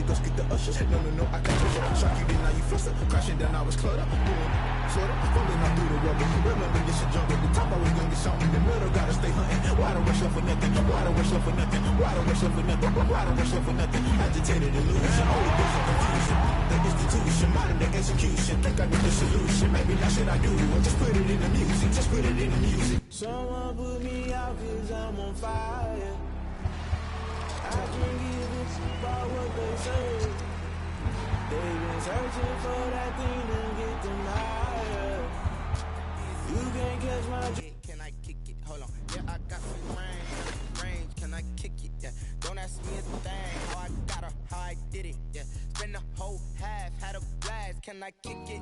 Ghost get the usher. No, I can't push it. Shock you, then now you fluster. Crashing down, I was cluttered. Doing sorta, falling out through the rubber. Remember this shit jump at the top, I was gonna get something in the middle. Gotta stay hunting. Why don't rush up for nothing? Why don't rush up for nothing? Why don't rush up for nothing? Why don't rush up for nothing? Agitated illusion, only there's a confusion. The institution, modern the execution. Think I get the solution. Maybe that's what I do. Just put it in the music. Just put it in the music. Someone put me out 'cause I'm on fire. I can't give a fuck about what they say. They've been searching for that thing to get them higher. You can't catch my Can I kick it? Hold on. Yeah, I got some range. Can I kick it? Yeah. Don't ask me a thing. How I got her, how I did it. Yeah. Spend the whole half, had a blast. Can I kick it?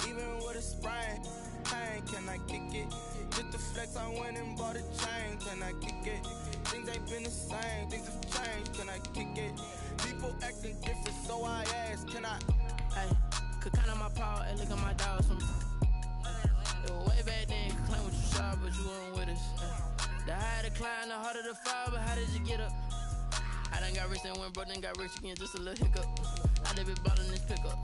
Even with a sprain. Pain, can I kick it? Just the flex, I went and bought a chain. Can I kick it? Things ain't been the same. Things have changed. Can I kick it? People acting different, so I ask, can I? Hey, could count on my power and look at my dogs from. It was way back then, could claim what you saw, but you weren't with us. The higher the climb, the harder the fall, but how did you get up? I done got rich and went broke, then got rich again, just a little hiccup. I done been bought in this pickup.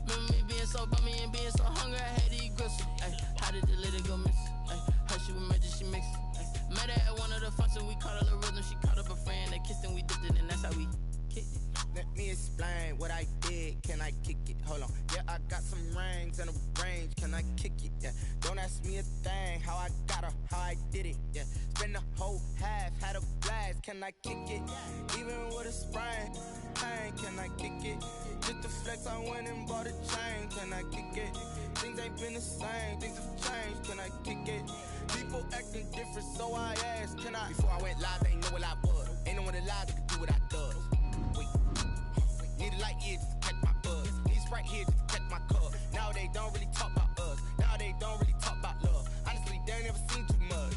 Remember me being so bummy and being so hungry, I had to eat gristle. Ay, how did the lady go miss? Ay, her she was major, she mixed. Met her at one of the functions, we caught a little rhythm, she caught up a friend, they kissed and we dipped it, and that's how we kicked it. Let me explain what I did. Can I kick it? Hold on. Yeah, I got some rings and a range. Can I kick it? Yeah. Don't ask me a thing. How I got her, how I did it. Yeah. Spend the whole half, had a blast. Can I kick it? Even with a sprain. Pain, can I kick it? Just the flex, I went and bought a chain. Can I kick it? Things ain't been the same. Things have changed. Can I kick it? People acting different, so I asked, can I? Before I went live, they ain't know what I was. Ain't no one alive that could do what I does. Wait. Need a light here just to catch my buzz. Need Sprite here just to catch my cup. Now they don't really talk about us. Now they don't really talk about love. Honestly, they ain't never seen too much.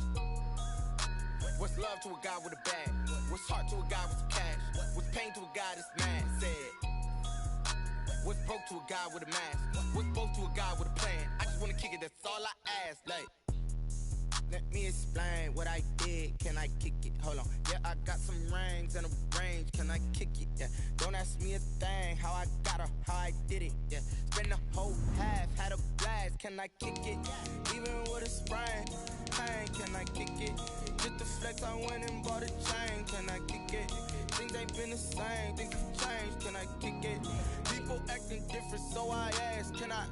What's love to a guy with a bag? What's heart to a guy with some cash? What's pain to a guy that's mad? Said. What's broke to a guy with a mask? What's broke to a guy with a plan? I just wanna kick it, that's all I ask. Like, let me explain what I did. Can I kick it? Hold on. Yeah, I got some rings and a range. Can I kick it? Yeah. Don't ask me a thing. How I got her, how I did it. Yeah. Spend the whole half, had a blast. Can I kick it? Even with a sprain. Pain, can I kick it? Just the flex, I went and bought a chain. Can I kick it? Things ain't been the same. Things have changed. Can I kick it? People acting different, so I ask, can I?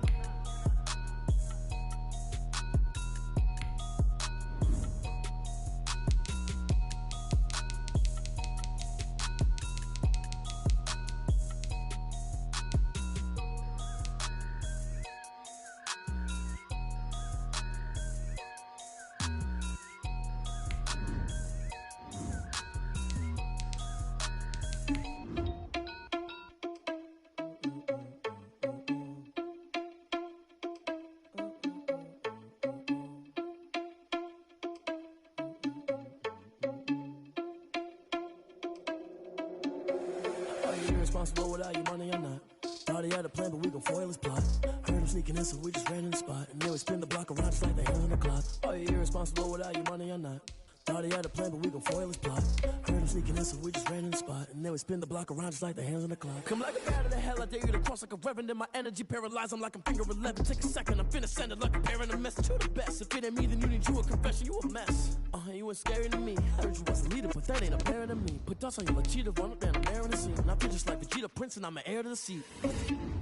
Irresponsible without your money or not. Thought he had a plan, but we gon' foil his plot. Heard him sneaking in, so we just ran in the spot. And then we spin the block around just like the hands on the clock. Are you irresponsible without your money or not? Thought he had a plan, but we gon' foil his plot. Heard him sneaking in, so we just ran in the spot. And then we spin the block around just like the hands on the clock. Come like a bat of the hell, I dare you to cross like a reverend. And my energy paralyzed, I'm like I'm finger 11. Take a second, I'm finna send it like a parent a message. You the best, if it ain't me, then you need you a confession. You a mess, you ain't scary to me. Heard you was a leader, but that ain't apparent to me. Put dust on you like cheetah, run up down the air in the scene. And I feel just like Vegeta Prince, and I'm an heir to the seat.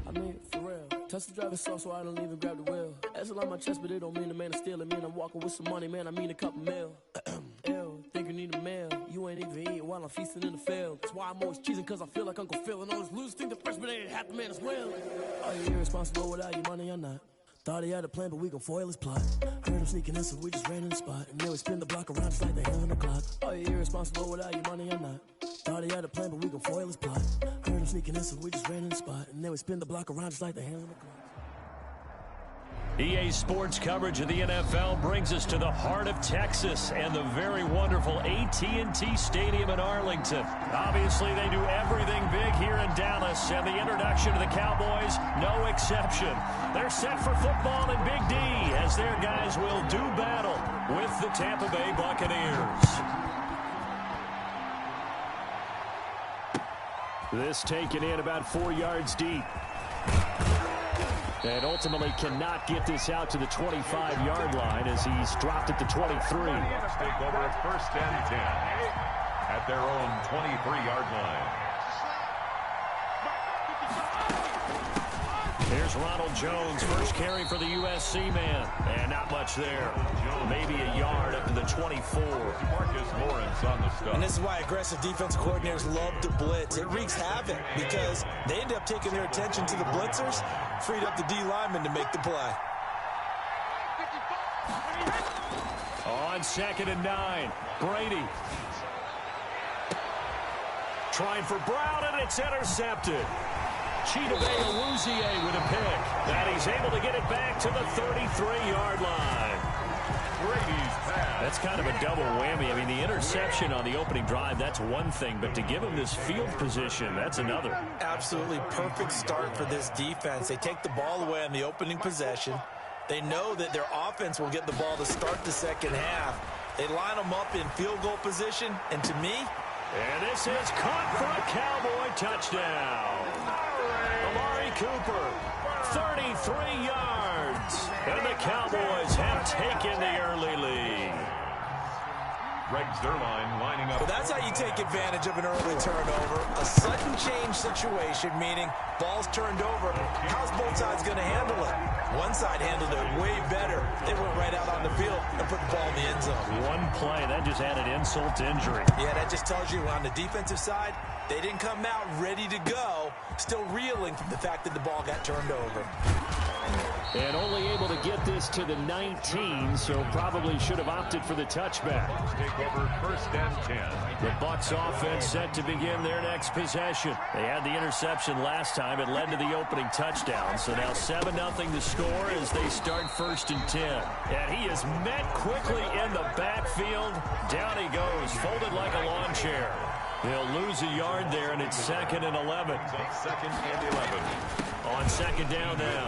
I mean, for real. Touch the driver's soft, so I don't even grab the wheel. That's on my chest, but it don't mean the man is stealing. Mean I'm walking with some money, man, I mean a couple mil. Ew, think you need a meal. You ain't even eating while I'm feasting in the field. That's why I'm always cheesing, cause I feel like Uncle Phil. And all those losers think the freshman ain't half the man as well. Are you irresponsible without your money or not? Thought he had a plan, but we gon' foil his plot. Heard him sneaking in, so we just ran in the spot. And then we spin the block around just like the hands on the clock. Are you irresponsible without your money or not? Thought he had a plan, but we gon' foil his plot. Heard him sneaking in, so we just ran in the spot. And then we spin the block around just like the hands on the clock. EA Sports coverage of the NFL brings us to the heart of Texas and the very wonderful AT&T Stadium in Arlington. Obviously, they do everything big here in Dallas, and the introduction to the Cowboys, no exception. They're set for football in Big D as their guys will do battle with the Tampa Bay Buccaneers. This taken in about 4 yards deep. And ultimately cannot get this out to the 25-yard line as he's dropped at the 23. Take over at 1st and 10 at their own 23-yard line. Here's Ronald Jones, first carry for the USC man. And not much there. Maybe a yard up to the 24. Marcus Lawrence on the stop. And this is why aggressive defensive coordinators love to blitz. It wreaks havoc because they end up taking their attention to the blitzers, freed up the D lineman to make the play. On 2nd and 9, Brady. Trying for Brown, and it's intercepted. Chidobe Awuzie with a pick. And he's able to get it back to the 33-yard line. Brady's pass. That's kind of a double whammy. I mean, the interception on the opening drive, that's one thing. But to give him this field position, that's another. Absolutely perfect start for this defense. They take the ball away on the opening possession. They know that their offense will get the ball to start the second half. They line them up in field goal position. And to me... And this is caught for a Cowboy touchdown. Amari Cooper, 33 yards. And the Cowboys have taken the early lead. Greg Zuerlein lining up. Well, that's how you take advantage of an early turnover. A sudden change situation, meaning ball's turned over. How's both sides going to handle it? One side handled it way better. They went right out on the field and put the ball in the end zone. One play, that just added insult to injury. Yeah, that just tells you on the defensive side, they didn't come out ready to go, still reeling from the fact that the ball got turned over. And only able to get this to the 19, so probably should have opted for the touchback. Take over 1st and 10. The Bucs offense set to begin their next possession. They had the interception last time. It led to the opening touchdown. So now 7-0 to score as they start 1st and 10. And he is met quickly in the backfield. Down he goes, folded like a lawn chair. They'll lose a yard there, and it's 2nd and 11. 2nd and 11. On 2nd down now,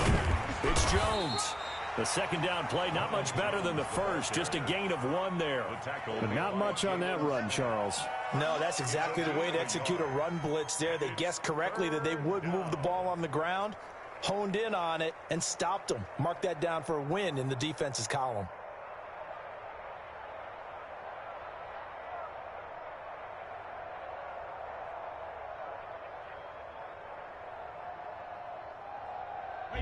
it's Jones. The 2nd down play, not much better than the first. Just a gain of 1 there. But not much on that run, Charles. No, that's exactly the way to execute a run blitz there. They guessed correctly that they would move the ball on the ground, honed in on it, and stopped them. Mark that down for a win in the defense's column.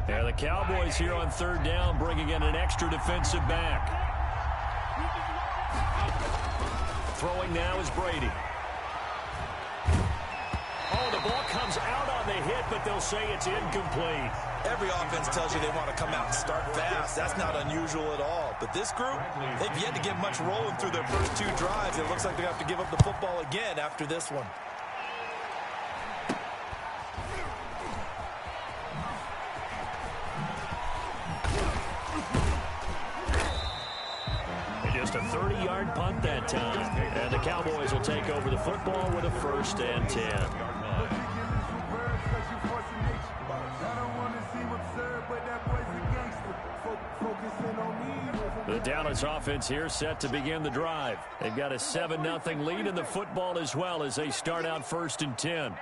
Yeah, the Cowboys here on 3rd down, bringing in an extra defensive back. Throwing now is Brady. Oh, the ball comes out on the hit, but they'll say it's incomplete. Every offense tells you they want to come out and start fast. That's not unusual at all. But this group, they've yet to get much rolling through their first 2 drives. It looks like they have to give up the football again after this one. Just a 30-yard punt that time. And the Cowboys will take over the football with a 1st and 10. The Dallas offense here set to begin the drive. They've got a 7-0 lead in the football as well as they start out 1st and 10.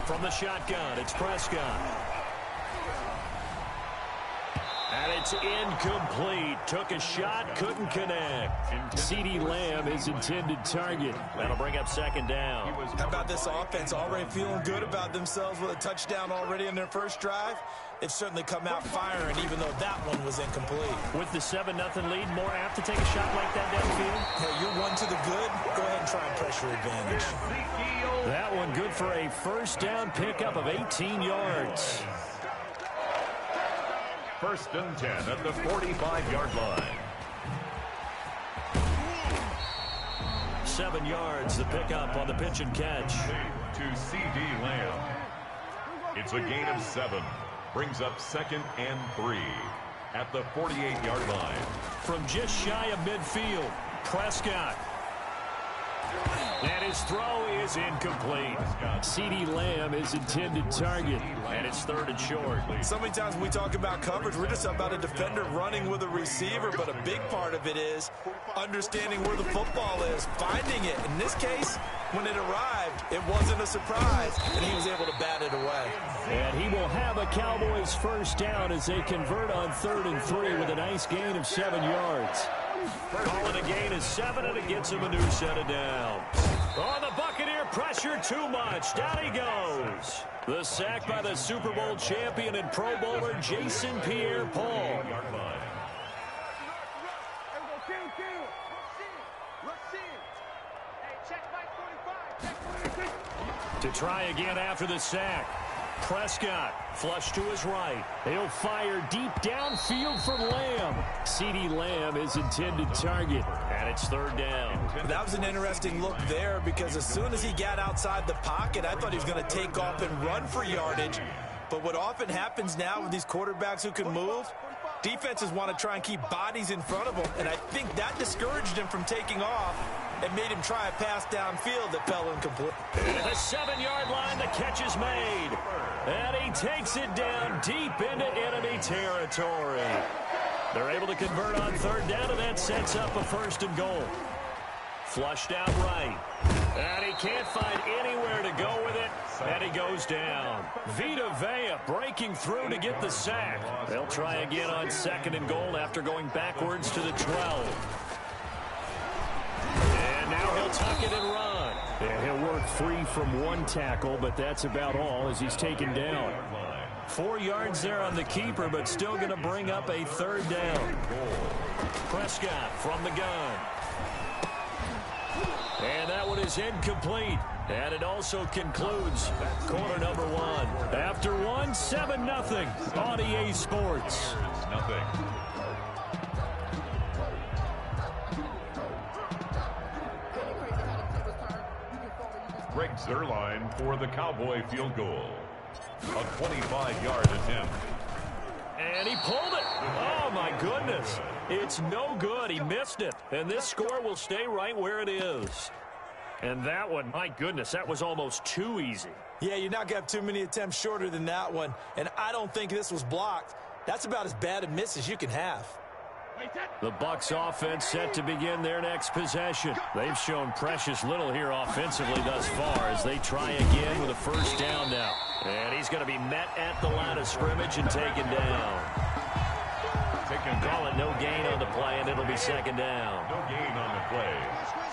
From the shotgun, it's Prescott. And it's incomplete. Took a shot, couldn't connect. CeeDee Lamb, his intended target. That'll bring up 2nd down. How about this offense already feeling good about themselves with a touchdown already in their first drive? They've certainly come out firing, even though that one was incomplete. With the 7-0 lead, more apt to take a shot like that downfield? Hey, you're 1 to the good. Go ahead and try and pressure advantage. That one good for a 1st down pickup of 18 yards. 1st and 10 at the 45-yard line. 7 yards, the pickup on the pitch and catch. To CeeDee Lamb. It's a gain of 7. Brings up 2nd and 3 at the 48-yard line. From just shy of midfield, Prescott. And his throw is incomplete. CeeDee Lamb is intended target, and it's 3rd and short. So many times when we talk about coverage, we're just about a defender running with a receiver, but a big part of it is understanding where the football is, finding it. In this case, when it arrived, it wasn't a surprise, and he was able to bat it away. And he will have a Cowboys first down as they convert on 3rd and 3 with a nice gain of 7 yards. Calling a gain of 7, and it gets him a new set of downs. Oh, the Buccaneer pressure too much. Down he goes. The sack by the Super Bowl champion and Pro Bowler Jason Pierre-Paul. To try again after the sack. Prescott flush to his right. He'll fire deep downfield for Lamb. CeeDee Lamb is intended target, and it's 3rd down. That was an interesting look there because as soon as he got outside the pocket, I thought he was going to take off and run for yardage. But what often happens now with these quarterbacks who can move, defenses want to try and keep bodies in front of them, and I think that discouraged him from taking off and made him try a pass downfield that fell incomplete. At the 7-yard line, the catch is made. And he takes it down deep into enemy territory. They're able to convert on 3rd down, and that sets up a 1st and goal. Flushed out right. And he can't find anywhere to go with it. And he goes down. Vita Vea breaking through to get the sack. They'll try again on 2nd and goal after going backwards to the 12. And now he'll tuck it and run. Yeah, he'll work free from 1 tackle, but that's about all as he's taken down. 4 yards there on the keeper, but still going to bring up a 3rd down. Prescott from the gun. And that one is incomplete. And it also concludes quarter number 1. After 1, 7-0 on EA Sports. Greg Zuerlein for the Cowboy field goal. A 25-yard attempt. And he pulled it. Oh, my goodness. It's no good. He missed it. And this score will stay right where it is. And that one, my goodness, that was almost too easy. Yeah, you're not going to have too many attempts shorter than that one. And I don't think this was blocked. That's about as bad a miss as you can have. The Bucs offense set to begin their next possession. They've shown precious little here offensively thus far as they try again with a 1st down now. And he's going to be met at the line of scrimmage and taken down. Call it no gain on the play, and it'll be 2nd down. No gain on the play.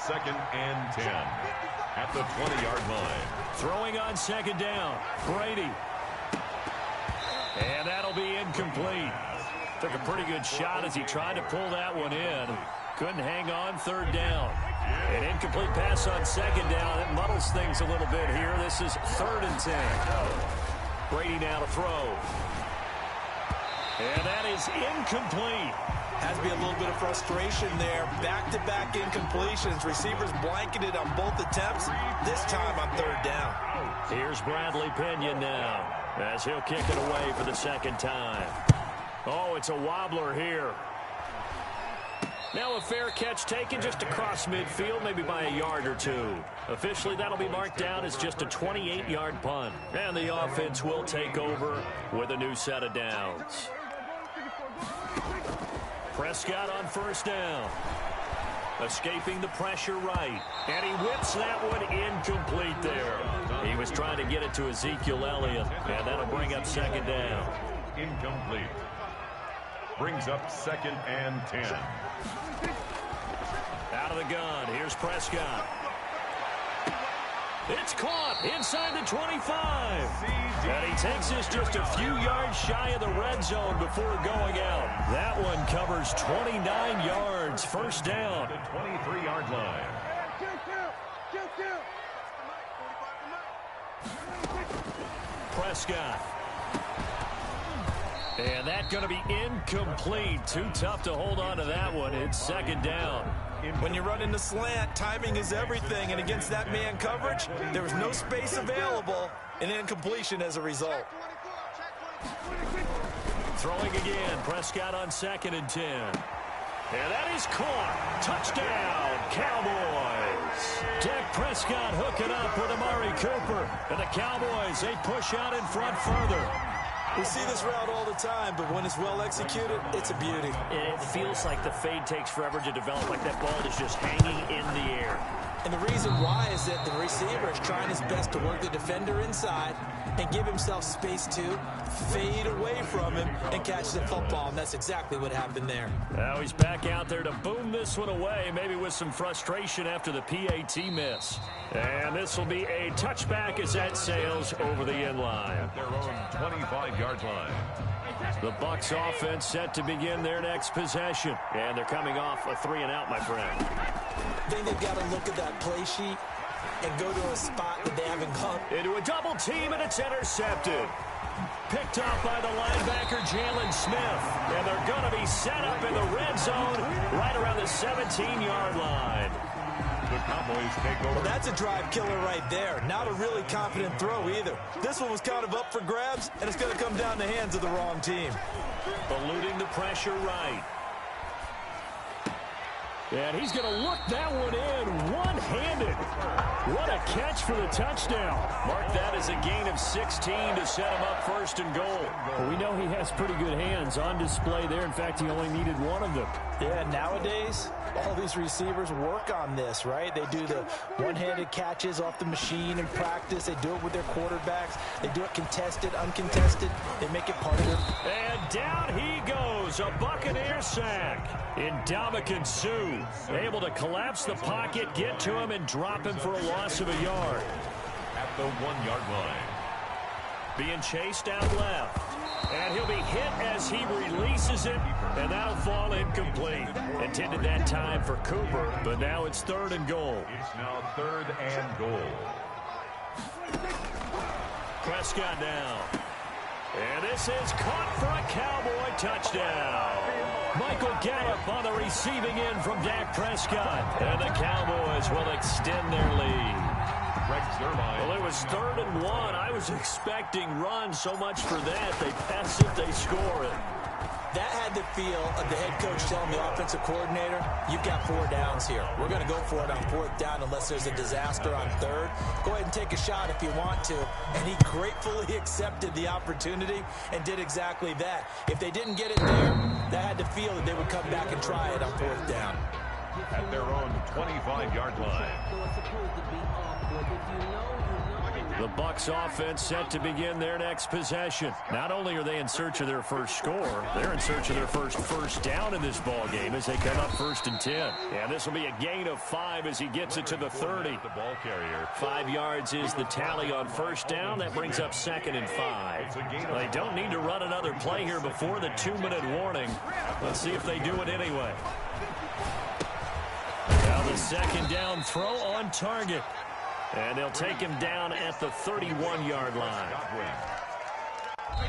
2nd and 10 at the 20-yard line. Throwing on 2nd down. Brady. And that'll be incomplete. Took a pretty good shot as he tried to pull that one in. Couldn't hang on 3rd down. An incomplete pass on 2nd down. It muddles things a little bit here. This is 3rd and 10. Brady now to throw. And that is incomplete. Has to be a little bit of frustration there. Back-to-back incompletions. Receivers blanketed on both attempts. This time on 3rd down. Here's Bradley Pinion now as he'll kick it away for the 2nd time. Oh, it's a wobbler here. Now a fair catch taken just across midfield, maybe by a yard or 2. Officially, that'll be marked down as just a 28-yard punt. And the offense will take over with a new set of downs. Prescott on 1st down. Escaping the pressure right. And he whips that one incomplete there. He was trying to get it to Ezekiel Elliott. And that'll bring up 2nd down. Incomplete. Brings up 2nd and 10. Out of the gun. Here's Prescott. It's caught inside the 25. And he takes this just a few yards shy of the red zone before going out. That one covers 29 yards. 1st down. The 23-yard line. Prescott. And that's going to be incomplete. Too tough to hold on to that one. It's 2nd down. When you run in the slant, timing is everything. And against that man coverage, there was no space available. An incompletion as a result. Throwing again. Prescott on 2nd and 10. And that is caught. Touchdown, Cowboys. Dak Prescott hooking up with Amari Cooper. And the Cowboys, they push out in front further. We see this route all the time, but when it's well executed, it's a beauty. It feels like the fade takes forever to develop, like that ball is just hanging in the air. And the reason why is that the receiver is trying his best to work the defender inside and give himself space to fade away from him and catch the football, and that's exactly what happened there. Now he's back out there to boom this one away, maybe with some frustration after the PAT miss. And this will be a touchback as that sails over the end line. At their own 25-yard line. The Bucs offense set to begin their next possession. And they're coming off a 3-and-out, my friend. I think they've got to look at that play sheet and go to a spot that they haven't gone. Into a double team, and it's intercepted. Picked off by the linebacker, Jalen Smith. And they're going to be set up in the red zone right around the 17-yard line. The Cowboys take over. Well, that's a drive killer right there. Not a really confident throw either. This one was kind of up for grabs, and it's going to come down the hands of the wrong team. Eluding the pressure right. And he's going to look that one in one-handed. What a catch for the touchdown. Mark that as a gain of 16 to set him up first and goal. Well, we know he has pretty good hands on display there. In fact, he only needed one of them. Yeah, nowadays, all these receivers work on this, right? They do the one-handed catches off the machine in practice. They do it with their quarterbacks. They do it contested, uncontested. They make it part of it. And down he goes, a Buccaneer sack. Ndamukong Suh able to collapse the pocket, get to him, and drop him for a loss of a yard. At the 1-yard line. Being chased out left. And he'll be hit as he releases it, and that'll fall incomplete. Intended that time for Cooper, but now it's 3rd and goal. It's now 3rd and goal. Prescott now. And this is caught for a Cowboy touchdown. Michael Gallup on the receiving end from Dak Prescott. And the Cowboys will extend their lead. Well, it was 3rd and 1. I was expecting run, so much for that. They pass it, they score it. That had the feel of the head coach telling the offensive coordinator, you've got 4 downs here. We're going to go for it on 4th down unless there's a disaster on 3rd. Go ahead and take a shot if you want to. And he gratefully accepted the opportunity and did exactly that. If they didn't get it there, that had the feel that they would come back and try it on 4th down. At their own 25-yard line. The Bucs offense set to begin their next possession. Not only are they in search of their first score, they're in search of their first down in this ball game as they come up 1st and 10. And this will be a gain of 5 as he gets it to the 30. The ball carrier. 5 yards is the tally on 1st down. That brings up 2nd and 5. They don't need to run another play here before the 2-minute warning. Let's see if they do it anyway. Now the 2nd down throw on target. And they'll take him down at the 31-yard line.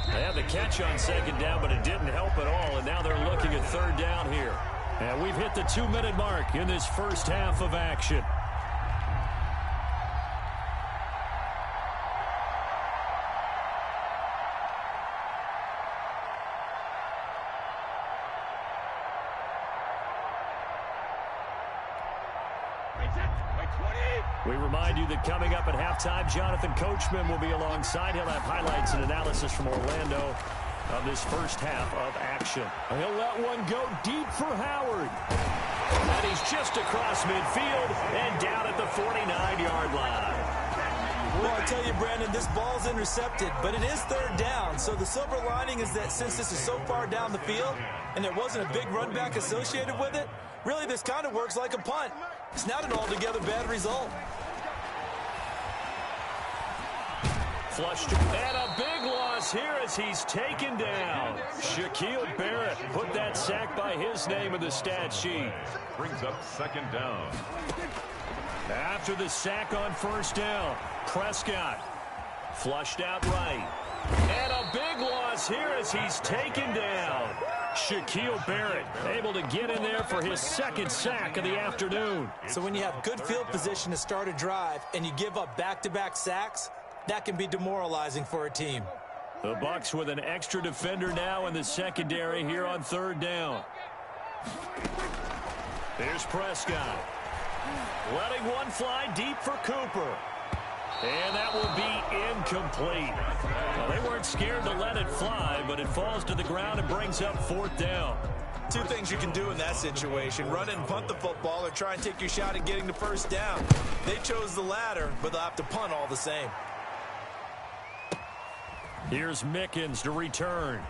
They had the catch on 2nd down, but it didn't help at all. And now they're looking at 3rd down here. And we've hit the 2-minute mark in this first half of action. We remind you that coming up at halftime, Jonathan Coachman will be alongside. He'll have highlights and analysis from Orlando of this first half of action. He'll let one go deep for Howard. And he's just across midfield and down at the 49-yard line. Well, I tell you, Brandon, this ball's intercepted, but it is 3rd down. So the silver lining is that since this is so far down the field and there wasn't a big run back associated with it, really this kind of works like a punt. It's not an altogether bad result. Flushed and a big loss here as he's taken down. Shaquille Barrett put that sack by his name in the stat sheet. Brings up 2nd down. After the sack on 1st down, Prescott flushed out right. And a big loss here as he's taken down. Shaquille Barrett able to get in there for his 2nd sack of the afternoon. So when you have good field position to start a drive and you give up back-to-back sacks, that can be demoralizing for a team. The Bucs with an extra defender now in the secondary here on 3rd down. Here's Prescott. Letting one fly deep for Cooper. And that will be incomplete. Well, they weren't scared to let it fly, but it falls to the ground and brings up 4th down. Two things you can do in that situation: run and punt the football, or try and take your shot at getting the first down. They chose the latter, but they'll have to punt all the same. Here's Mickens to return.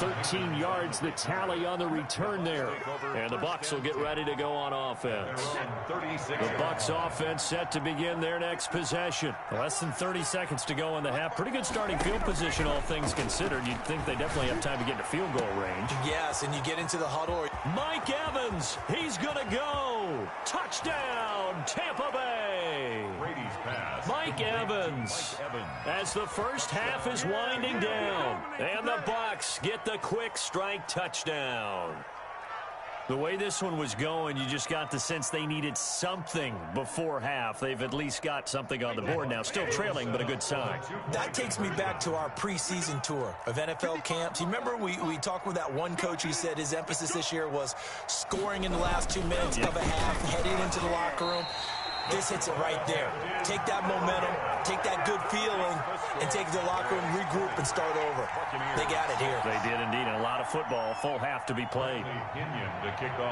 13 yards the tally on the return there. And the Bucs will get ready to go on offense. The Bucs offense set to begin their next possession. Less than 30 seconds to go in the half. Pretty good starting field position, all things considered. You'd think they definitely have time to get into field goal range. Yes, and you get into the huddle. Mike Evans, he's going to go. Touchdown, Tampa Bay. Mike Evans, as the first half is winding down, and the Bucs get the quick strike touchdown. The way this one was going, you just got the sense they needed something before half. They've at least got something on the board now. Still trailing, but a good sign. That takes me back to our preseason tour of NFL camps. You remember we talked with that one coach who said his emphasis this year was scoring in the last 2 minutes of a half, heading into the locker room. This hits it right there. Take that momentum, take that good feeling, and take it to the locker room, regroup, and start over. They got it here. They did indeed, and a lot of football, full half to be played.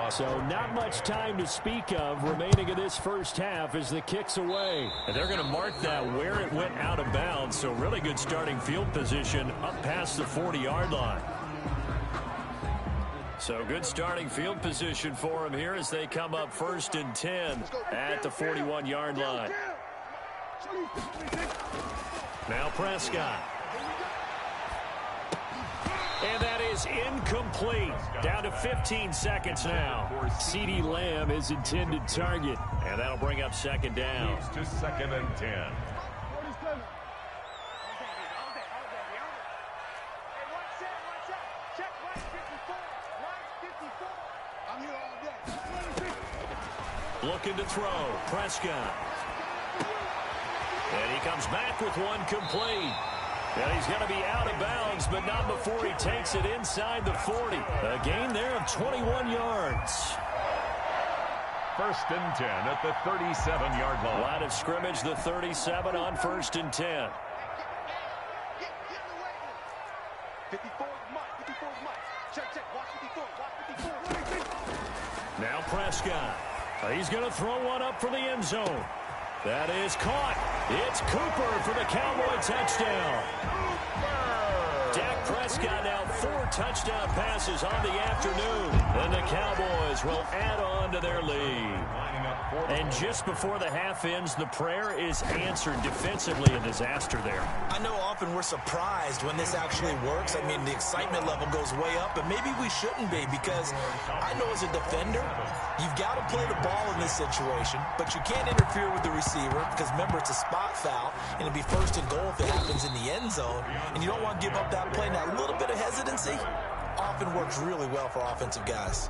So not much time to speak of remaining in this first half as the kick's away. And they're going to mark that where it went out of bounds, so really good starting field position up past the 40-yard line. So good starting field position for them here as they come up 1st and 10 at the 41-yard line. Now Prescott. And that is incomplete. Down to 15 seconds now. CeeDee Lamb, his intended target. And that'll bring up 2nd down. To 2nd and 10. Looking to throw. Prescott. And he comes back with one complete. And he's going to be out of bounds, but not before he takes it inside the 40. A gain there of 21 yards. 1st and 10 at the 37-yard line. Line of scrimmage, the 37 on 1st and 10. 54 Mike. Check. Watch 54. Now Prescott. He's going to throw one up for the end zone. That is caught. It's Cooper for the Cowboy touchdown. Dak Prescott now 4 touchdown passes on the afternoon. And the Cowboys will add on to their lead. And just before the half ends, the prayer is answered defensively. A disaster there. I know often we're surprised when this actually works. I mean, the excitement level goes way up, but maybe we shouldn't be, because I know as a defender, you've got to play the ball in this situation, but you can't interfere with the receiver because, remember, it's a spot foul, and it'll be 1st and goal if it happens in the end zone, and you don't want to give up that play. Now, a little bit of hesitancy often works really well for offensive guys.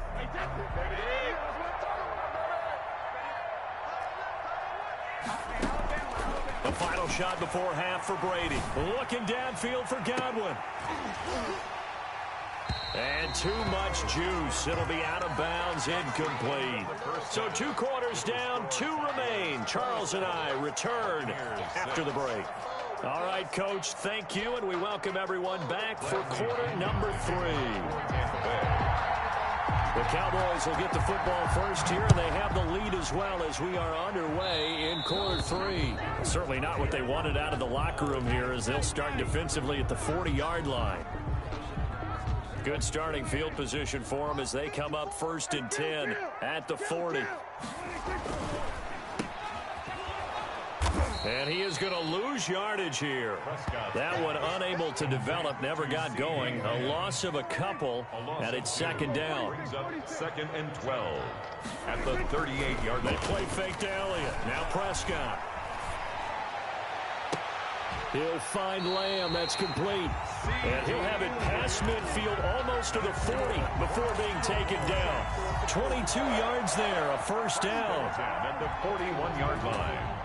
The final shot before half for Brady. Looking downfield for Godwin. And too much juice. It'll be out of bounds, incomplete. So 2 quarters down, 2 remain. Charles and I return after the break. All right, Coach, thank you, and we welcome everyone back for quarter number 3. The Cowboys will get the football first here, and they have the lead as well as we are underway in quarter 3. Certainly not what they wanted out of the locker room here, as they'll start defensively at the 40-yard line. Good starting field position for them as they come up 1st and 10 at the 40. And he is going to lose yardage here. That one unable to develop, never got going. A loss of a couple, and it's 2nd down. 2nd and 12 at the 38-yard line. They play fake to Elliott. Now Prescott. He'll find Lamb. That's complete. And he'll have it past midfield almost to the 40 before being taken down. 22 yards there, a 1st down. At the 41-yard line.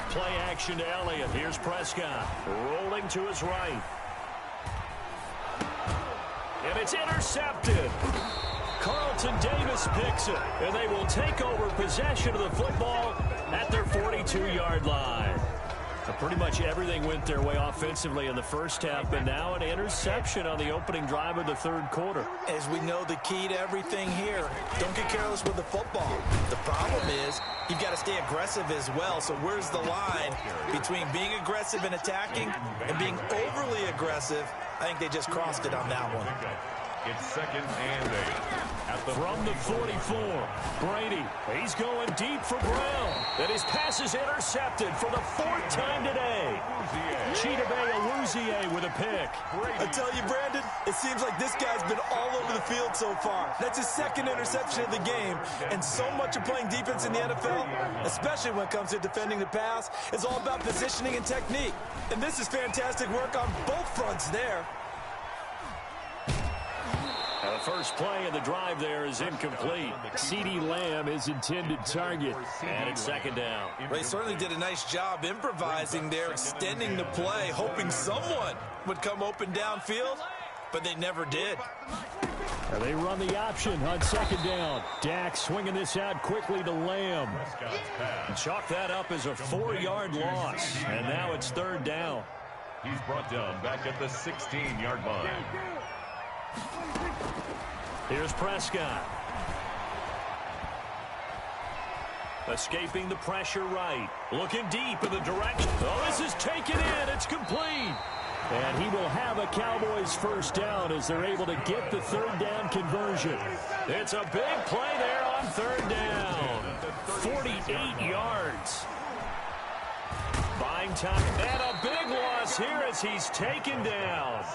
Play action to Elliott. Here's Prescott. Rolling to his right. And it's intercepted. Carlton Carlton Davis picks it, and they will take over possession of the football at their 42-yard line. Pretty much everything went their way offensively in the first half, but now an interception on the opening drive of the third quarter. As we know, the key to everything here, don't get careless with the football. The problem is you've got to stay aggressive as well. So where's the line between being aggressive and attacking and being overly aggressive? I think they just crossed it on that one. It's 2nd and 8. From the 44, Brady. He's going deep for Brown. And his pass is intercepted for the 4th time today. Chidobe Awuzie with a pick. I tell you, Brandon, it seems like this guy's been all over the field so far. That's his 2nd interception of the game. And so much of playing defense in the NFL, especially when it comes to defending the pass, is all about positioning and technique. And this is fantastic work on both fronts there. The first play of the drive there is incomplete. CeeDee Lamb is intended target, and it's 2nd down. They certainly did a nice job improvising there, extending the play, hoping someone would come open downfield, but they never did. And they run the option on 2nd down. Dak swinging this out quickly to Lamb. Chalk that up as a 4-yard loss, and now it's 3rd down. He's brought down back at the 16-yard line. Here's Prescott. Escaping the pressure right. Looking deep in the direction. Oh, this is taken in. It's complete. And he will have a Cowboys 1st down as they're able to get the 3rd down conversion. It's a big play there on 3rd down. 48 yards. Buying time. And a big loss here as he's taken down.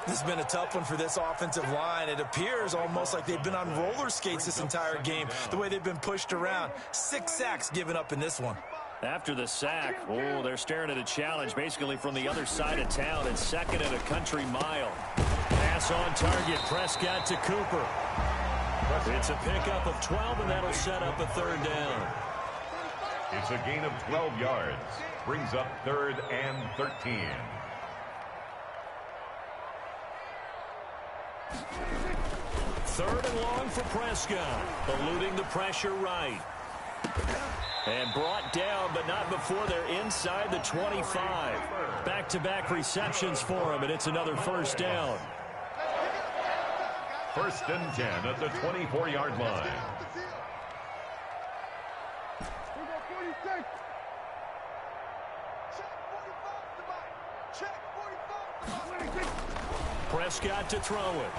This has been a tough one for this offensive line. It appears almost like they've been on roller skates this entire game, the way they've been pushed around. 6 sacks given up in this one. After the sack, oh, they're staring at a challenge basically from the other side of town. It's 2nd and a country mile. Pass on target. Prescott to Cooper. It's a pickup of 12, and that'll set up a 3rd down. It's a gain of 12 yards. Brings up 3rd and 13. 3rd and long for Prescott. Eluding the pressure right. And brought down, but not before they're inside the 25. Back-to-back receptions for him, and it's another 1st down. 1st and 10 at the 24-yard line. Prescott to throw it.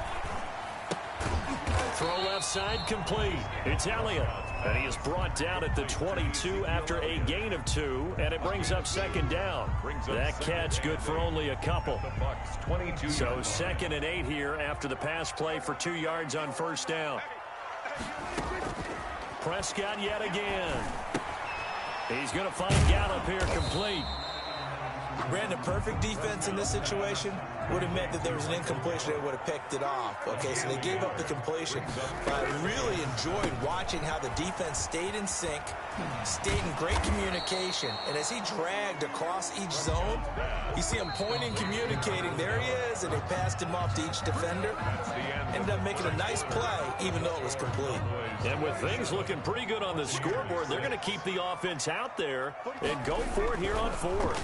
Throw left side complete. It's Elliott. And he is brought down at the 22 after a gain of 2, and it brings up 2nd down. That catch good for only a couple. So 2nd and 8 here after the pass play for 2 yards on 1st down. Prescott yet again. He's going to find Gallup here complete. Brandon, perfect defense in this situation would have meant that there was an incompletion. They would have picked it off. Okay, so they gave up the completion. But I really enjoyed watching how the defense stayed in sync, stayed in great communication. And as he dragged across each zone, you see him pointing, communicating. There he is, and they passed him off to each defender. Ended up making a nice play, even though it was complete. And with things looking pretty good on the scoreboard, they're going to keep the offense out there and go for it here on 4th.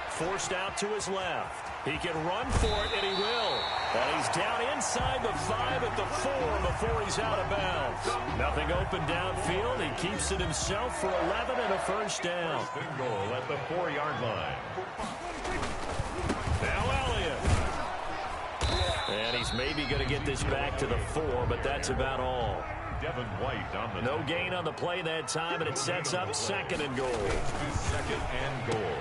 Forced out to his left. He can run for it, and he will. And he's down inside the 5 at the 4 before he's out of bounds. Nothing open downfield. He keeps it himself for 11 and a 1st down. First goal at the 4-yard line. Now Elliott. And he's maybe going to get this back to the 4, but that's about all. Devin White on the no gain on the play that time, and it sets up 2nd and goal. 2nd and goal.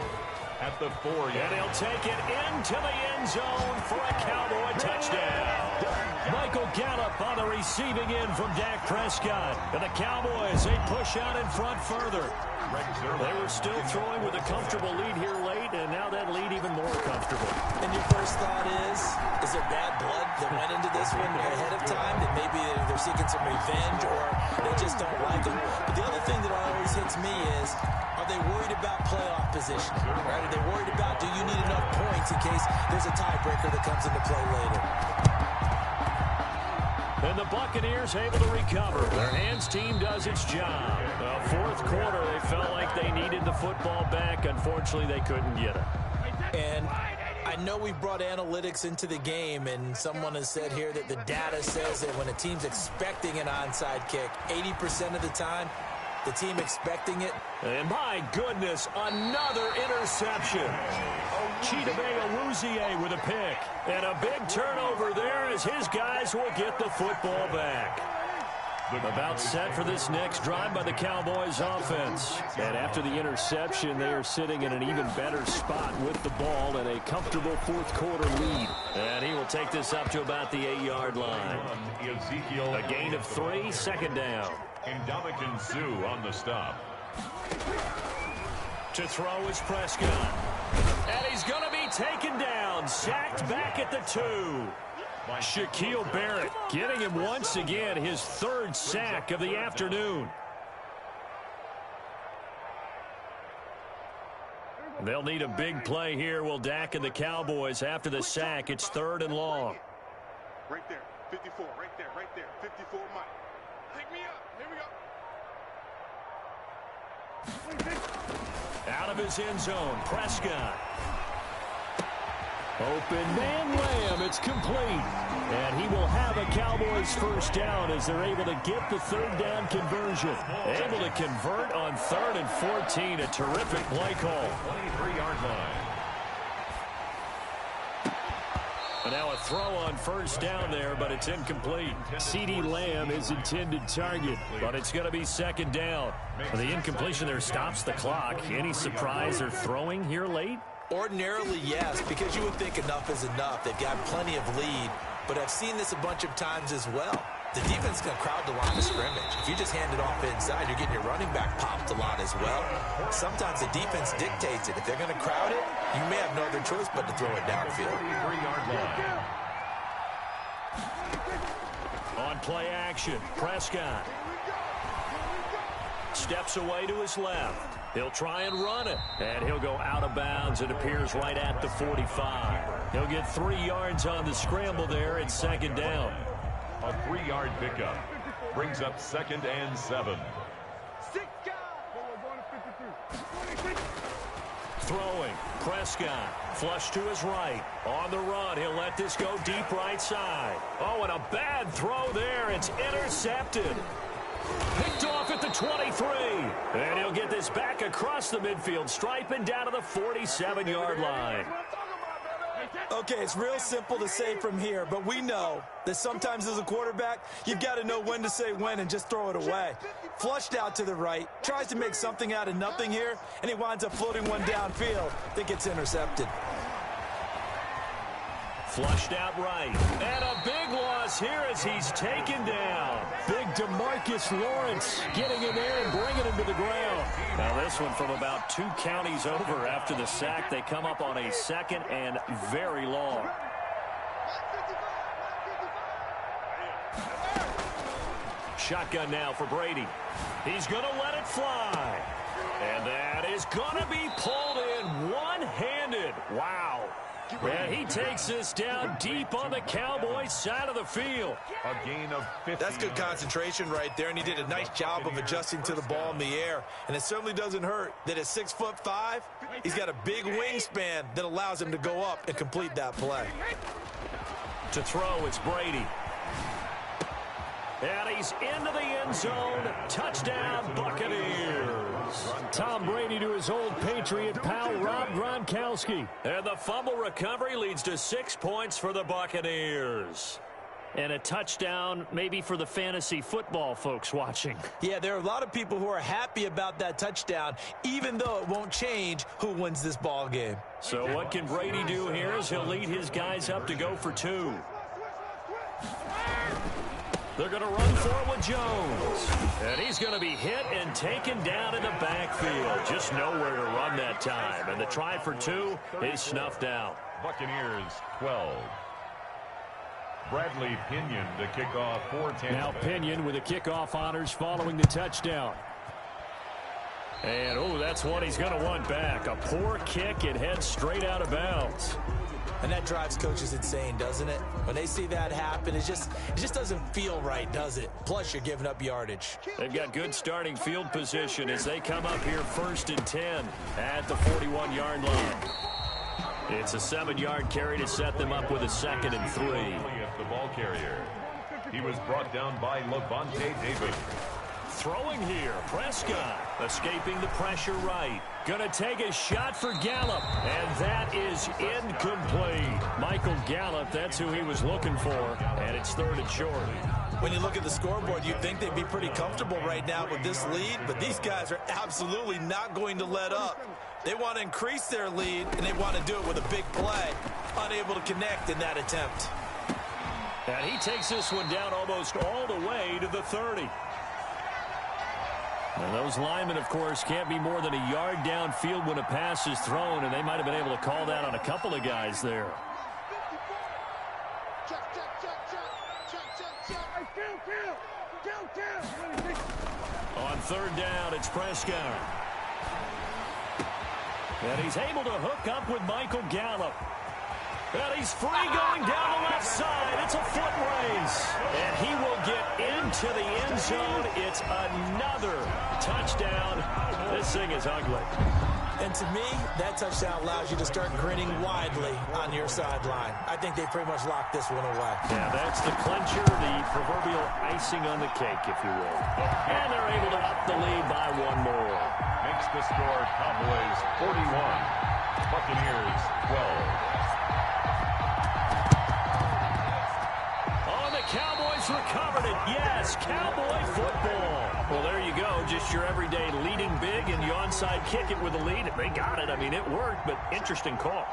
At the 4-yard. And he'll take it into the end zone for a Cowboy touchdown. Michael Gallup on the receiving end from Dak Prescott. And the Cowboys, they push out in front further. They were still throwing with a comfortable lead here late, and now that lead even more comfortable. And your first thought is there bad blood that went into this one ahead of time? That maybe they're seeking some revenge or they just don't like them? But the other thing that always hits me is, are they worried about playoff position? Right? Are they worried about, do you need enough points in case there's a tiebreaker that comes into play later? And the Buccaneers able to recover. Their hands team does its job. The fourth quarter, they felt like they needed the football back. Unfortunately, they couldn't get it. And I know we brought analytics into the game, and someone has said here that the data says that when a team's expecting an onside kick, 80% of the time, the team expecting it. And my goodness, another interception. Chidobe Awuzie with a pick. And a big turnover there as his guys will get the football back. About set for this next drive by the Cowboys offense. And after the interception, they are sitting in an even better spot with the ball and a comfortable fourth quarter lead. And he will take this up to about the 8-yard line. A gain of 3, second down. And Dominican Sue on the stop. To throw is Prescott. And he's going to be taken down. Sacked back at the 2. Shaquille Barrett getting him once again his 3rd sack of the afternoon. They'll need a big play here, will Dak and the Cowboys. After the sack, it's 3rd and long. Right there, 54, right there, 54, Mike. Pick me up, here we go. Out of his end zone, Prescott. Open man Lamb, it's complete. And he will have a Cowboys first down as they're able to get the 3rd down conversion. Able to convert on 3rd and 14, a terrific play call. 23-yard line. And now a throw on first down there, but it's incomplete. CeeDee Lamb is intended target, but it's going to be 2nd down. The incompletion there stops the clock. Any surprise they're throwing here late? Ordinarily, yes, because you would think enough is enough. They've got plenty of lead, but I've seen this a bunch of times as well. The defense can crowd the line of scrimmage. If you just hand it off inside, you're getting your running back popped a lot as well. Sometimes the defense dictates it. If they're going to crowd it, you may have no other choice but to throw it downfield. 33-yard line. On play action, Prescott steps away to his left. He'll try and run it, and he'll go out of bounds. It appears right at the 45. He'll get 3 yards on the scramble there. It's 2nd down. A 3-yard pickup brings up 2nd and 7. Throwing, Prescott, flush to his right. On the run, he'll let this go deep right side. Oh, and a bad throw there. It's intercepted. Picked off at the 23. And he'll get this back across the midfield stripe and down to the 47-yard line. Okay, it's real simple to say from here, but we know that sometimes as a quarterback, you've got to know when to say when and just throw it away. Flushed out to the right, tries to make something out of nothing here, and he winds up floating one downfield that gets intercepted. Flushed out right. And a big loss here as he's taken down. Big DeMarcus Lawrence getting in there and bringing him to the ground. Now this one from about 2 counties over after the sack. They come up on a 2nd and very long. Shotgun now for Brady. He's going to let it fly. And that is going to be pulled in one-handed. Wow. And he takes this down deep on the Cowboys side of the field. A gain of 50. That's good concentration right there, and he did a nice job of adjusting to the ball in the air. And it certainly doesn't hurt that at 6'5", he's got a big wingspan that allows him to go up and complete that play. To throw, it's Brady. And he's into the end zone. Touchdown, Buccaneers. Tom Brady to his old Patriot pal, Rob Gronkowski. And the fumble recovery leads to 6 points for the Buccaneers. And a touchdown maybe for the fantasy football folks watching. Yeah, there are a lot of people who are happy about that touchdown, even though it won't change who wins this ball game. So what can Brady do here as he'll lead his guys up to go for 2. They're going to run for it with Jones. And he's going to be hit and taken down in the backfield. Just nowhere to run that time. And the try for 2 is snuffed out. Buccaneers 12. Bradley Pinion to kick off for Tampa Now Bay. Pinion with the kickoff honors following the touchdown. And, oh, that's one he's going to want back. A poor kick. It heads straight out of bounds. And that drives coaches insane, doesn't it? When they see that happen, it just doesn't feel right, does it? Plus, you're giving up yardage. They've got good starting field position as they come up here 1st and 10 at the 41-yard line. It's a 7-yard carry to set them up with a 2nd and 3. The ball carrier. He was brought down by Levante David. Throwing here, Prescott escaping the pressure right. Gonna take a shot for Gallup, and that is incomplete. Michael Gallup, that's who he was looking for, and it's 3rd and short. When you look at the scoreboard, you'd think they'd be pretty comfortable right now with this lead, but these guys are absolutely not going to let up. They want to increase their lead, and they want to do it with a big play. Unable to connect in that attempt. And he takes this one down almost all the way to the 30. And those linemen, of course, can't be more than a yard downfield when a pass is thrown, and they might have been able to call that on a couple of guys there. On 3rd down, it's Prescott. And he's able to hook up with Michael Gallup. And he's free going down the left side. It's a foot race. And he will get into the end zone. It's another touchdown. This thing is ugly. And to me, that touchdown allows you to start grinning widely on your sideline. I think they pretty much locked this one away. Yeah, that's the clincher, the proverbial icing on the cake, if you will. And they're able to up the lead by one more. Makes the score Cowboys 41, Buccaneers 12. Cowboys recovered it. Yes, Cowboy football. Well, there you go. Just your everyday leading big, and you onside kick it with a lead. They got it. I mean, it worked, but interesting call.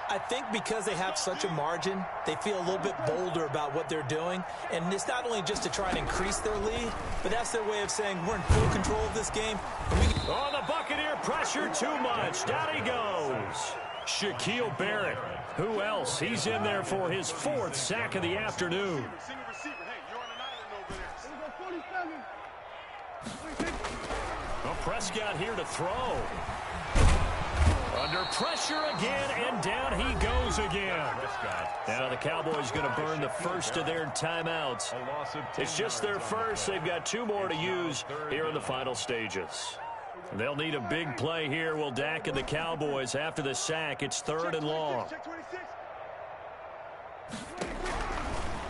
I think because they have such a margin, they feel a little bit bolder about what they're doing. And it's not only just to try and increase their lead, but that's their way of saying we're in full control of this game. Oh, the Buccaneer pressure too much. Down he goes. Shaquille Barrett. Who else? He's in there for his 4th sack of the afternoon. Well, Prescott here to throw. Under pressure again, and down he goes again. Now the Cowboys going to burn the first of their timeouts. It's just their first. They've got 2 more to use here in the final stages. They'll need a big play here. Will Dak and the Cowboys after the sack. It's 3rd and long.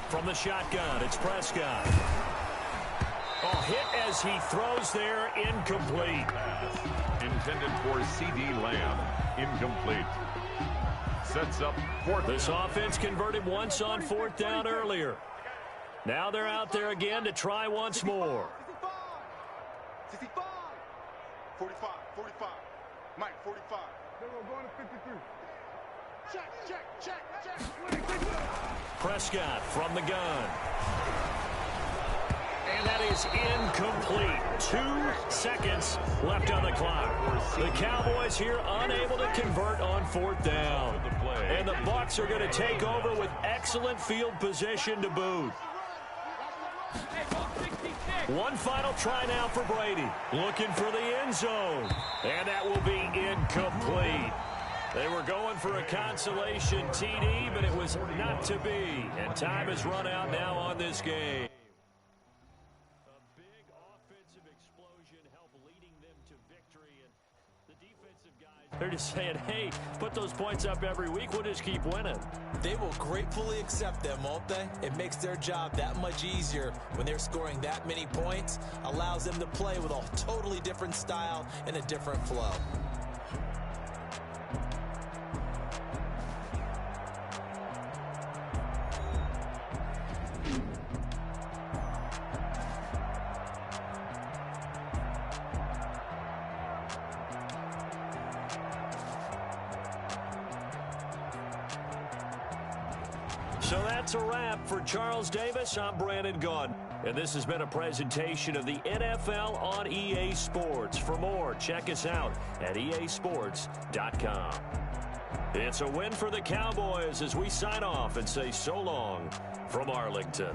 From the shotgun, it's Prescott. Oh, hit as he throws there, incomplete. Intended for C.D. Lamb, incomplete. Sets up 4th. This offense converted once on 4th down earlier. Now they're out there again to try once more. 45, 45. Mike, 45. We're going to 53. Check. Prescott from the gun. And that is incomplete. 2 seconds left on the clock. The Cowboys here unable to convert on 4th down. And the Bucs are going to take over with excellent field position to boot. One final try now for Brady. Looking for the end zone. And that will be incomplete. They were going for a consolation TD, but it was not to be. And time has run out now on this game. A big offensive explosion helped leading them to victory. And the defensive guys, they're just saying, hey, put those points up every week. We'll just keep winning. They will gratefully accept them, won't they? It makes their job that much easier when they're scoring that many points. Allows them to play with a totally different style and a different flow. So that's a wrap for Charles Davis. I'm Brandon Gaudin. And this has been a presentation of the NFL on EA Sports. For more, check us out at easports.com. It's a win for the Cowboys as we sign off and say so long from Arlington.